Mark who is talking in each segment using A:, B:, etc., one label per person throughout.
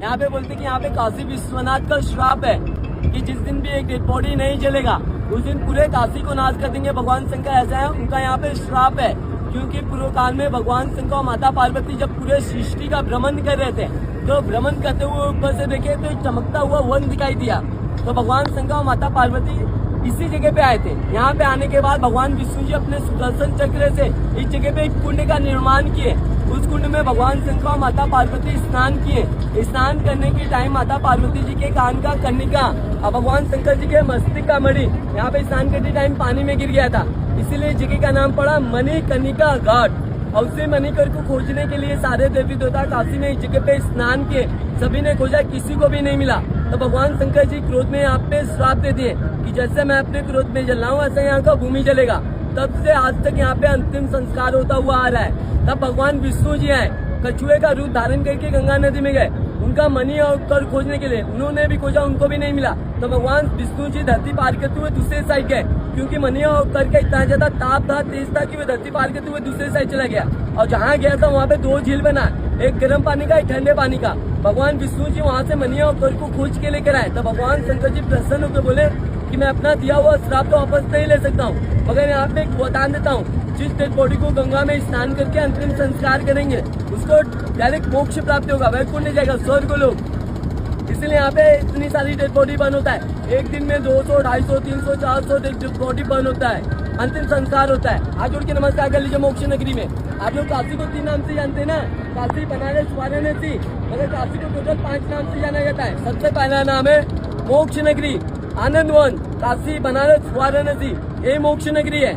A: यहाँ पे बोलते कि यहाँ पे काशी विश्वनाथ का श्राप है कि जिस दिन भी एक डेड बॉडी नहीं जलेगा उस दिन पूरे काशी को नाश कर देंगे। भगवान शंकर ऐसा है, उनका यहाँ पे श्राप है, क्योंकि पूर्व काल में भगवान शंकर और माता पार्वती जब पूरे सृष्टि का भ्रमण कर रहे थे तो भ्रमण करते हुए ऊपर से देखे तो एक चमकता हुआ वन दिखाई दिया। तो भगवान शंकर और माता पार्वती इसी जगह पे आए थे। यहाँ पे आने के बाद भगवान विष्णु जी अपने सुदर्शन चक्र से इस जगह पे एक कुंड का निर्माण किए। उस कुंड में भगवान शंकर और माता पार्वती स्नान किए। स्नान करने के टाइम माता पार्वती जी के कान का कन्निका और भगवान शंकर जी के मस्तिष्क का मणि यहाँ पे स्नान करते टाइम पानी में गिर गया था, इसीलिए जगह का नाम पड़ा मणिकर्णिका घाट। और उसे मणिकर को खोजने के लिए सारे देवी देवता काशी में इस जगह पे स्नान किए। सभी ने खोजा, किसी को भी नहीं मिला। तो भगवान शंकर जी क्रोध में यहाँ पे श्राप दे दिए कि जैसे मैं अपने क्रोध में जल रहा हूँ ऐसे यहाँ का भूमि जलेगा। तब से आज तक यहाँ पे अंतिम संस्कार होता हुआ आ रहा है। तब भगवान विष्णु जी आए, कछुए का रूप धारण करके गंगा नदी में गए उनका मणि और कर खोजने के लिए। उन्होंने भी खोजा, उनको भी नहीं मिला। तो भगवान विष्णु जी धरती पार करते हुए दूसरे साइड गए, क्योंकि मणि और कर का इतना ज्यादा ताप था, तेज था कि वो धरती पार करते हुए दूसरे साइड चला गया। और जहाँ गया था वहाँ पे दो झील बना, एक गर्म पानी का, एक ठंडे पानी का। भगवान विष्णु जी वहाँ से मणि और कर को खोज के लेकर आए। तो भगवान शंकर जी प्रसन्न होकर बोले कि मैं अपना दिया हुआ श्राप तो वापस नहीं ले सकता हूँ, मगर यहाँ पे एक बता देता हूँ, जिस डेड बॉडी को गंगा में स्नान करके अंतिम संस्कार करेंगे उसको डायरेक्ट मोक्ष प्राप्त होगा, वैकुंठ जाएगा, स्वर्ग लोग। इसलिए यहाँ पे इतनी सारी डेड बॉडी बर्न होता है। एक दिन में 200, 250, 300, 400 डेड बॉडी बर्न होता है, अंतिम संस्कार होता है। आज जोड़ के नमस्कार कर लीजिए मोक्ष नगरी में। आप लोग काशी को 3 नाम से जानते हैं ना, काशी, बनारस, वाराणसी, मगर काशी को टोटल 5 नाम से जाना जाता है। सबसे पहला नाम है मोक्ष नगरी, आनंद वन। काशी, बनारस, वाराणसी, ये मोक्ष नगरी है।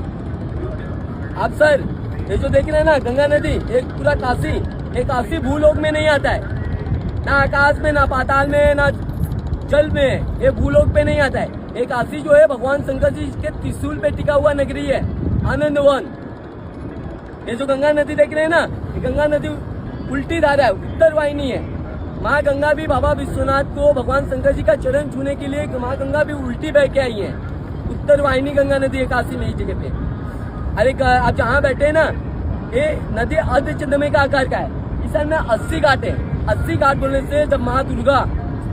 A: आप सर ये जो देख रहे हैं ना गंगा नदी, एक पूरा काशी, ये काशी भूलोक में नहीं आता है, ना आकाश में, ना पाताल में, ना जल में, ये भूलोक पे नहीं आता है। ये काशी जो है भगवान शंकर जी के त्रिशूल पे टिका हुआ नगरी है, आनंद वन। ये जो गंगा नदी देख रहे हैं ना, ये गंगा नदी उल्टी धारा है, उत्तर वाहिनी है। माँ गंगा भी बाबा विश्वनाथ को भगवान शंकर जी का चरण छूने के लिए माँ गंगा भी उल्टी बह के आई है। उत्तर वाहिनी गंगा नदी है काशी में, इस जगह पे। अरे आप जहाँ बैठे हैं ना, ये नदी अर्धचंद्रमे का आकार का है। इस में 80 घाट है। 80 घाट बोलने से जब माँ दुर्गा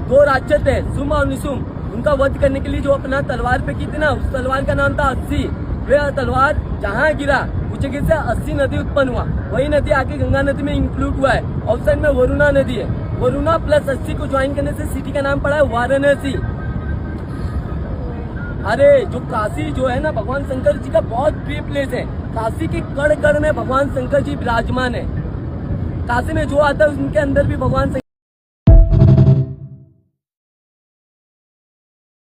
A: 2 राक्षस थे, शुंभ और निशुंभ, उनका वध करने के लिए जो अपना तलवार पे की थी ना, उस तलवार का नाम था 80। वह तलवार जहाँ गिरा उस जगह से 80 नदी उत्पन्न हुआ। वही नदी आके गंगा नदी में इंक्लूड हुआ है। ऑप्शन में वरुणा नदी है। वरुणा प्लस 80 को ज्वाइन करने से सिटी का नाम पड़ा है वाराणसी। अरे जो काशी जो है ना, भगवान शंकर जी का बहुत प्रिय प्लेस है। काशी के कण कण में भगवान शंकर जी विराजमान है। काशी में जो आता है उनके अंदर भी भगवान